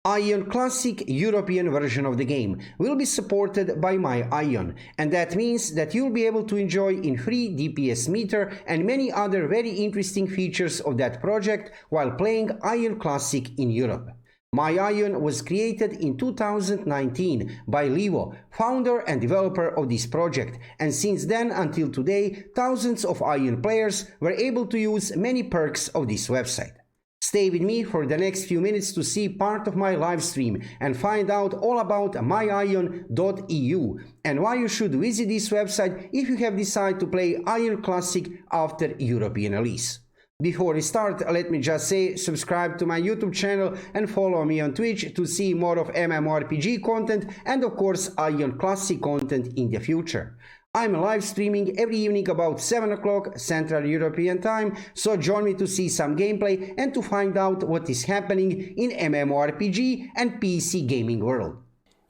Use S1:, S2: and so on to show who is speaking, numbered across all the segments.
S1: Aion Classic European version of the game will be supported by MYAION, and that means that you'll be able to enjoy in free DPS Meter and many other very interesting features of that project while playing Aion Classic in Europe. MYAION was created in 2019 by Levo, founder and developer of this project, and since then until today, thousands of Aion players were able to use many perks of this website. Stay with me for the next few minutes to see part of my live stream and find out all about myaion.eu and why you should visit this website if you have decided to play Aion Classic after European release. Before we start, let me just say subscribe to my YouTube channel and follow me on Twitch to see more of MMORPG content and of course Aion Classic content in the future. I'm live streaming every evening about 7 o'clock Central European Time, so join me to see some gameplay and to find out what is happening in MMORPG and PC gaming world.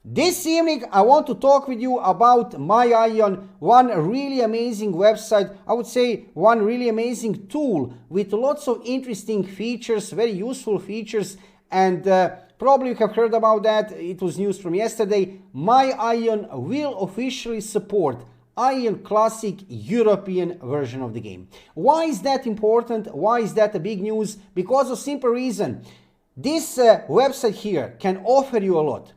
S1: This evening I want to talk with you about MYAION, one really amazing website, I would say one really amazing tool with lots of interesting features, very useful features, and probably you have heard about that, it was news from yesterday. MYAION will officially support Aion Classic European version of the game. Why is that important? Why is that a big news? Because of simple reason. This website here can offer you a lot.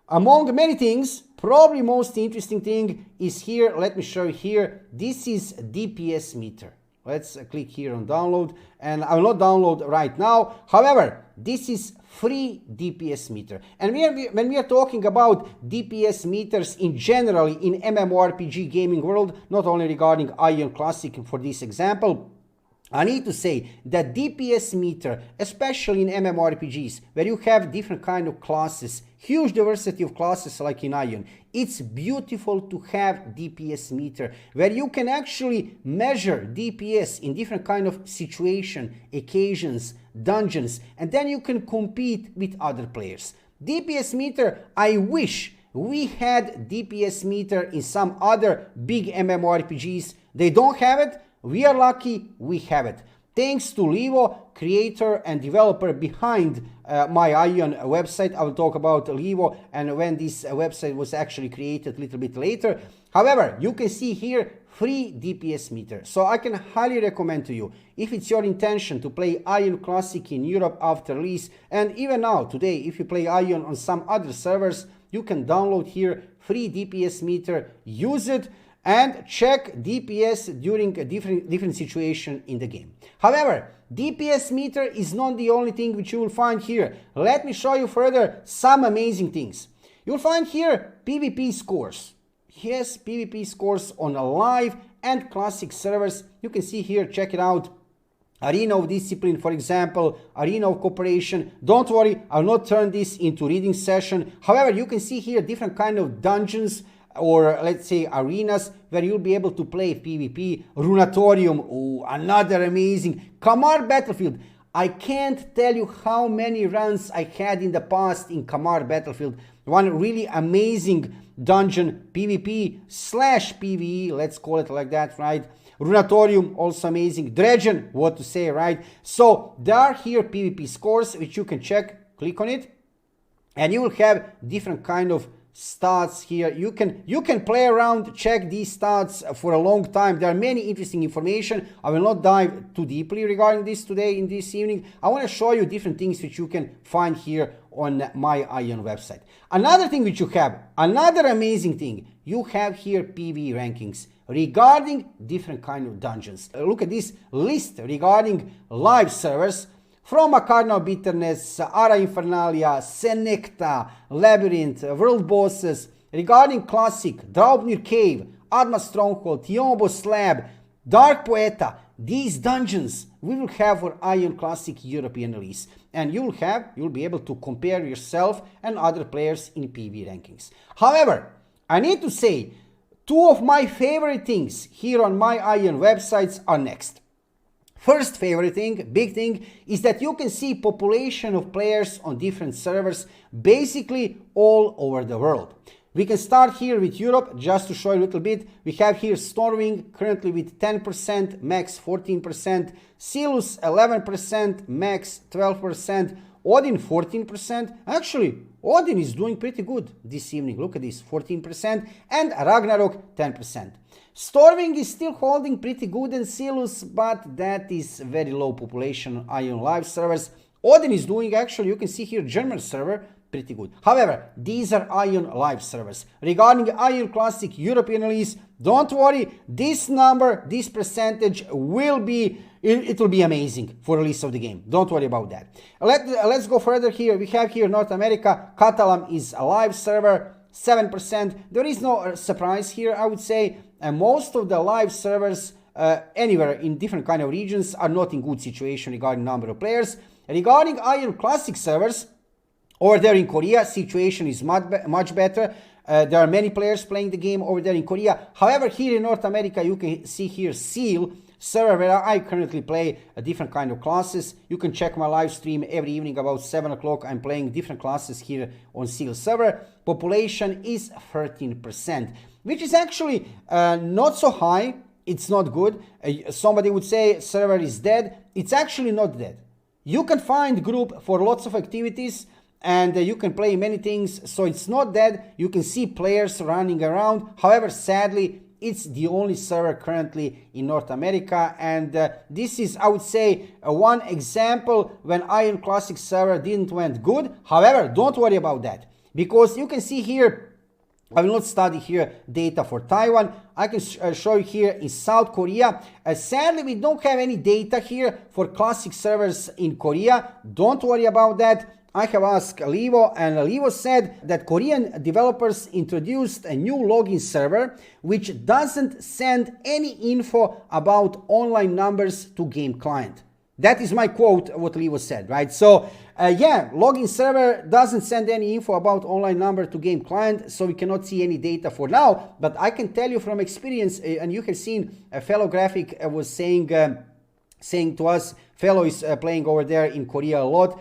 S1: Among many things, probably most interesting thing is here. Let me show you here. This is DPS Meter. Let's click here on download, and I will not download right now. However, this is free DPS meter, and when we are talking about DPS meters in general in MMORPG gaming world, not only regarding Aion Classic for this example, I need to say that DPS meter, especially in MMORPGs, where you have different kind of classes, huge diversity of classes like in Aion, it's beautiful to have DPS meter, where you can actually measure DPS in different kind of situation, occasions, dungeons, and then you can compete with other players. DPS meter, I wish we had DPS meter in some other big MMORPGs. They don't have it. We are lucky we have it. Thanks to Levo, creator and developer behind MYAION website. I will talk about Levo and when this website was actually created a little bit later. However, you can see here free DPS meter. So I can highly recommend to you, if it's your intention to play Aion Classic in Europe after release, and even now, today, if you play Aion on some other servers, you can download here free DPS meter, use it, and check DPS during a different situation in the game. However, DPS meter is not the only thing which you will find here. Let me show you further some amazing things. You'll find here PvP scores. Yes, PvP scores on a live and classic servers. You can see here, check it out. Arena of Discipline, for example, Arena of Cooperation. Don't worry, I'll not turn this into reading session. However, you can see here different kind of dungeons, or let's say arenas where you'll be able to play PvP. Runatorium, oh, another amazing. Kamar Battlefield. I can't tell you how many runs I had in the past in Kamar Battlefield. One really amazing dungeon, PvP/PvE, let's call it like that, right? Runatorium, also amazing. Dredgen, what to say, right? So there are here PvP scores which you can check. Click on it, and you will have different kind of stats here. You can play around, check these stats for a long time. There are many interesting information. I will not dive too deeply regarding this today in this evening. I want to show you different things which you can find here on MYAION website. Another thing which you have, another amazing thing, you have here PvE rankings regarding different kind of dungeons. Look at this list regarding live servers. From Acarna of Bitterness, Ara Infernalia, Senecta, Labyrinth, World Bosses, regarding Classic, Draupnir Cave, Adma Stronghold, Yombo Slab, Dark Poeta, these dungeons we will have for Aion Classic European release. And you'll be able to compare yourself and other players in PvE rankings. However, I need to say, two of my favorite things here on MYAION websites are next. First favorite thing, big thing, is that you can see population of players on different servers, basically all over the world. We can start here with Europe, just to show you a little bit. We have here Stormwing currently with 10%, max 14%, Silus 11%, max 12%, Odin 14%. Actually, Odin is doing pretty good this evening. Look at this, 14%. And Ragnarok 10%. Storming is still holding pretty good in Silus, but that is very low population on Aion live servers. Odin is doing, actually, you can see here, German server, pretty good. However, these are Aion live servers. Regarding Aion Classic European release, don't worry, this number, this percentage will be, it will be amazing for release of the game. Don't worry about that. Let's go further here. We have here North America. Catalan is a live server, 7%. There is no surprise here, I would say. And most of the live servers anywhere in different kind of regions are not in good situation regarding number of players. Regarding Aion Classic servers, over there in Korea, situation is much better. There are many players playing the game over there in Korea. However, here in North America, you can see here Seal server where I currently play a different kind of classes. You can check my live stream every evening about 7 o'clock. I'm playing different classes here on Seal server. Population is 13%, which is actually not so high. It's not good. Somebody would say server is dead. It's actually not dead. You can find group for lots of activities and you can play many things, so it's not dead. You can see players running around. However, sadly, it's the only server currently in North America, and this is, I would say, one example when Aion Classic server didn't went good. However, don't worry about that, because you can see here, I will not study here data for Taiwan. I can show you here in South Korea. Sadly, we don't have any data here for classic servers in Korea. Don't worry about that. I have asked Levo, and Levo said that Korean developers introduced a new login server which doesn't send any info about online numbers to game client. That is my quote, what Levo said, right? So, yeah, login server doesn't send any info about online number to game client, so we cannot see any data for now. But I can tell you from experience, and you have seen a fellow graphic was saying to us, fellow is playing over there in Korea a lot.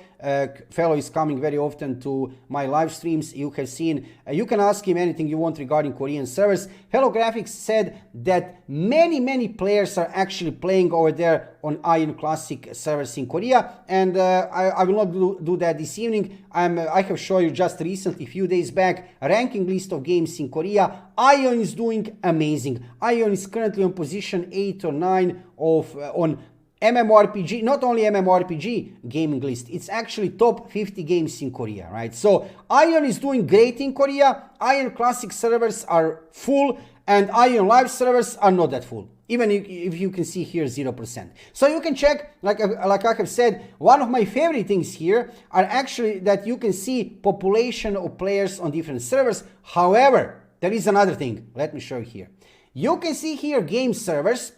S1: Fellow is coming very often to my live streams. You have seen, you can ask him anything you want regarding Korean servers. Fellow Graphics said that many players are actually playing over there on Aion Classic servers in Korea, and I will not do that this evening. I have shown you just recently, a few days back, a ranking list of games in Korea. Aion is doing amazing. Aion is currently on position 8 or 9 on MMORPG, not only MMORPG gaming list, it's actually top 50 games in Korea, right? So Aion is doing great in Korea. Aion Classic servers are full and Aion live servers are not that full. Even if you can see here 0%. So you can check, like I have said, one of my favorite things here are actually that you can see population of players on different servers. However, there is another thing. Let me show you here. You can see here game servers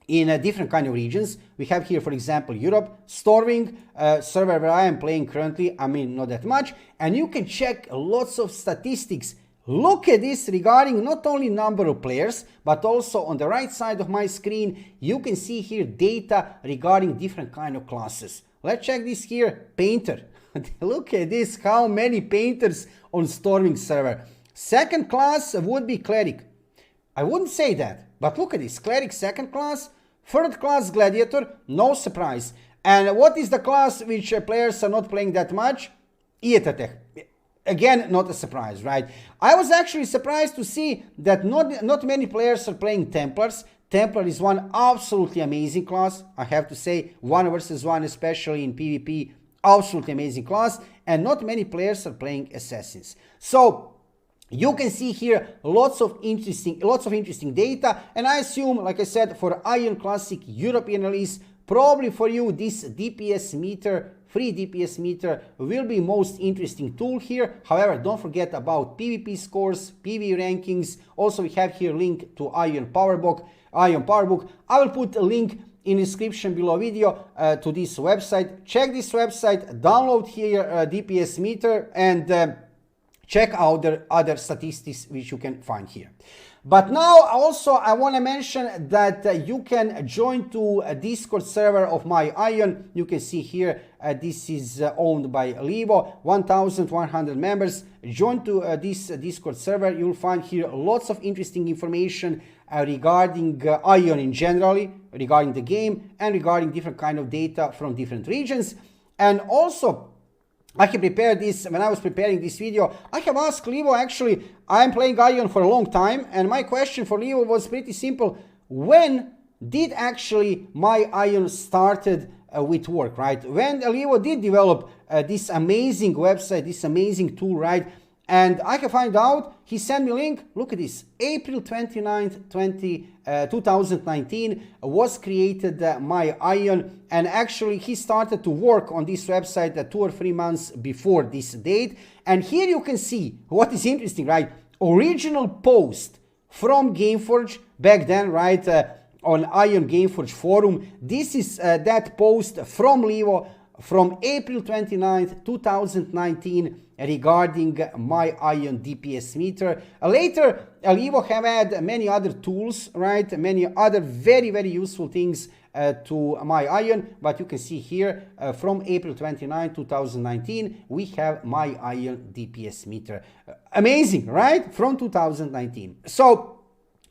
S1: in different kind of regions. We have here, for example, Europe, Storming server where I am playing currently, I mean, not that much. And you can check lots of statistics. Look at this regarding not only number of players, but also on the right side of my screen, you can see here data regarding different kind of classes. Let's check this here, Painter. Look at this, how many painters on Storming server. Second class would be Cleric. I wouldn't say that, but look at this, Cleric second class, third class Gladiator, no surprise. And what is the class which players are not playing that much? Ietatech. Again, not a surprise, right? I was actually surprised to see that not many players are playing Templars. Templar is one absolutely amazing class, I have to say, 1 versus 1, especially in PvP, absolutely amazing class, and not many players are playing Assassins. So you can see here lots of interesting data, and I assume, like I said, for Aion Classic European release, probably for you this DPS meter, free DPS meter, will be most interesting tool here. However, don't forget about PvP scores, PvE rankings. Also, we have here link to Aion Powerbook. I will put a link in the description below video to this website. Check this website, download here DPS meter, and check out the other statistics which you can find here. But now also I want to mention that you can join to a Discord server of MYAION. You can see here this is owned by Levo, 1,100 members. Join to this Discord server. You'll find here lots of interesting information regarding Aion in general, regarding the game, and regarding different kind of data from different regions. And also I have prepared this when I was preparing this video. I have asked Levo, actually, I'm playing Aion for a long time, and my question for Levo was pretty simple. When did actually MYAION started with work, right? When Levo did develop this amazing website, this amazing tool, right? And I can find out, he sent me a link, look at this, April 29th, 2019 was created MYAION, and actually he started to work on this website 2 or 3 months before this date. And here you can see what is interesting, right? Original post from Gameforge back then, right? On Aion Gameforge forum. This is that post from Levo from April 29th, 2019 regarding MYAION DPS meter. Later, Levo have had many other tools, right? Many other very, very useful things to MYAION, but you can see here from April 29, 2019, we have MYAION DPS meter. Amazing, right? From 2019. So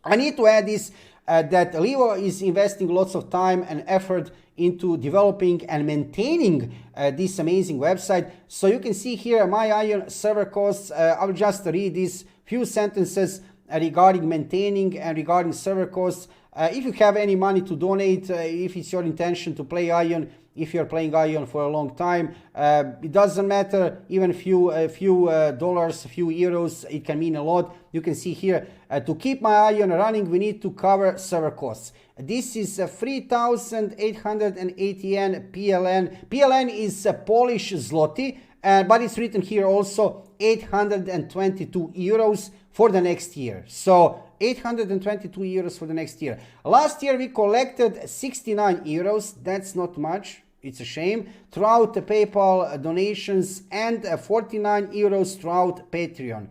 S1: I need to add this, that Levo is investing lots of time and effort into developing and maintaining this amazing website. So you can see here MYAION server costs. I'll just read these few sentences regarding maintaining and regarding server costs. If you have any money to donate, if it's your intention to play Aion, if you're playing Aion for a long time, it doesn't matter, even a few dollars, a few euros, it can mean a lot. You can see here, to keep MYAION running, we need to cover server costs. This is 3,880 yen PLN. PLN is Polish zloty, but it's written here also 822 euros for the next year. So 822 euros for the next year. Last year we collected 69 euros. That's not much. It's a shame. Throughout the PayPal donations and 49 euros throughout Patreon.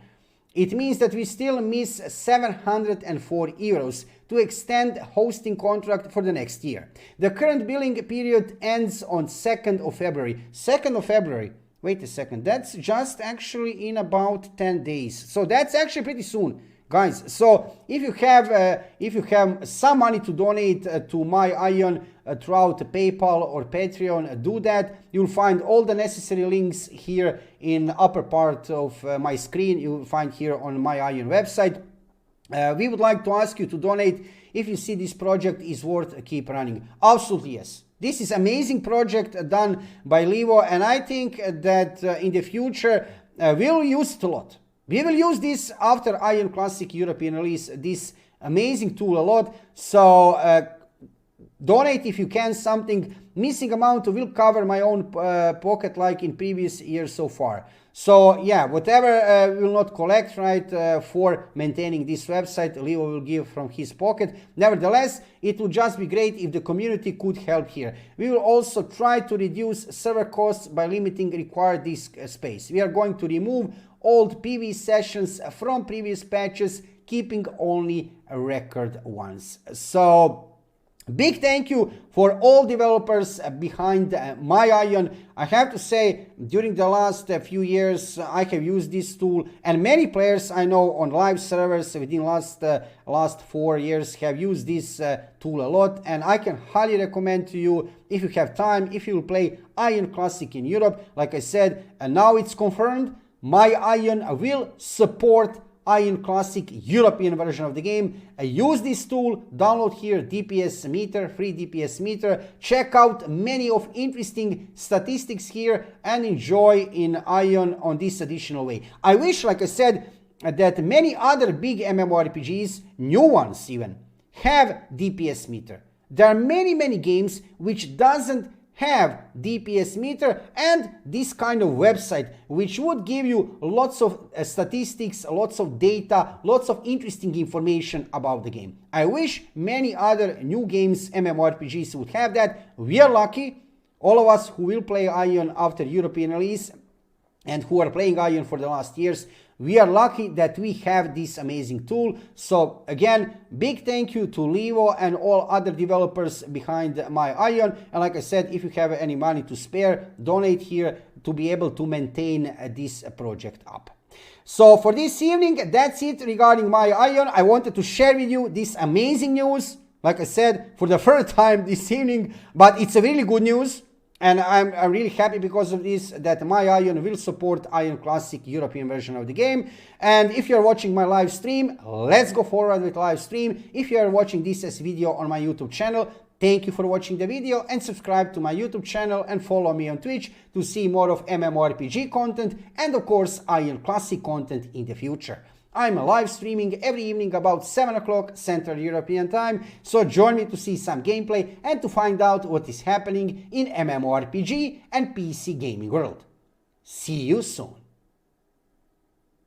S1: It means that we still miss 704 euros to extend hosting contract for the next year. The current billing period ends on 2nd of February. 2nd of February. Wait a second. That's just actually in about 10 days. So that's actually pretty soon, guys. So if you have some money to donate to MYAION throughout PayPal or Patreon, do that. You'll find all the necessary links here in the upper part of my screen. You'll find here on MYAION website. We would like to ask you to donate if you see this project is worth keep running. Absolutely yes. This is amazing project done by Levo, and I think that in the future we'll use it a lot. We will use this after Aion Classic European release, this amazing tool a lot. So donate if you can something. Missing amount will cover my own pocket like in previous years so far. So yeah, whatever we will not collect, right, for maintaining this website, Levo will give from his pocket. Nevertheless, it would just be great if the community could help here. We will also try to reduce server costs by limiting required disk space. We are going to remove old PV sessions from previous patches, keeping only record ones. So big thank you for all developers behind MYAION. I have to say, during the last few years, I have used this tool, and many players I know on live servers within last 4 years have used this tool a lot, and I can highly recommend to you, if you have time, if you will play Aion Classic in Europe. Like I said, and now it's confirmed, MYAION will support Aion Classic European version of the game. Use this tool, download here DPS Meter, free DPS Meter. Check out many of interesting statistics here and enjoy in Aion on this additional way. I wish, like I said, that many other big MMORPGs, new ones even, have DPS Meter. There are many games which doesn't have DPS meter and this kind of website which would give you lots of statistics, lots of data, lots of interesting information about the game. I wish many other new games, MMORPGs, would have that. We are lucky, all of us who will play Aion after European release and who are playing Aion for the last years, we are lucky that we have this amazing tool. So again, big thank you to Levo and all other developers behind MYAION. And like I said, if you have any money to spare, donate here to be able to maintain this project up. So for this evening, that's it regarding MYAION. I wanted to share with you this amazing news. Like I said, for the first time this evening, but it's a really good news. And I'm really happy because of this that MYAION will support Aion Classic European version of the game. And if you're watching my live stream, let's go forward with live stream. If you are watching this as video on my YouTube channel, thank you for watching the video and subscribe to my YouTube channel and follow me on Twitch to see more of MMORPG content and of course Aion Classic content in the future. I'm live streaming every evening about 7 o'clock Central European Time, so join me to see some gameplay and to find out what is happening in MMORPG and PC gaming world. See you soon!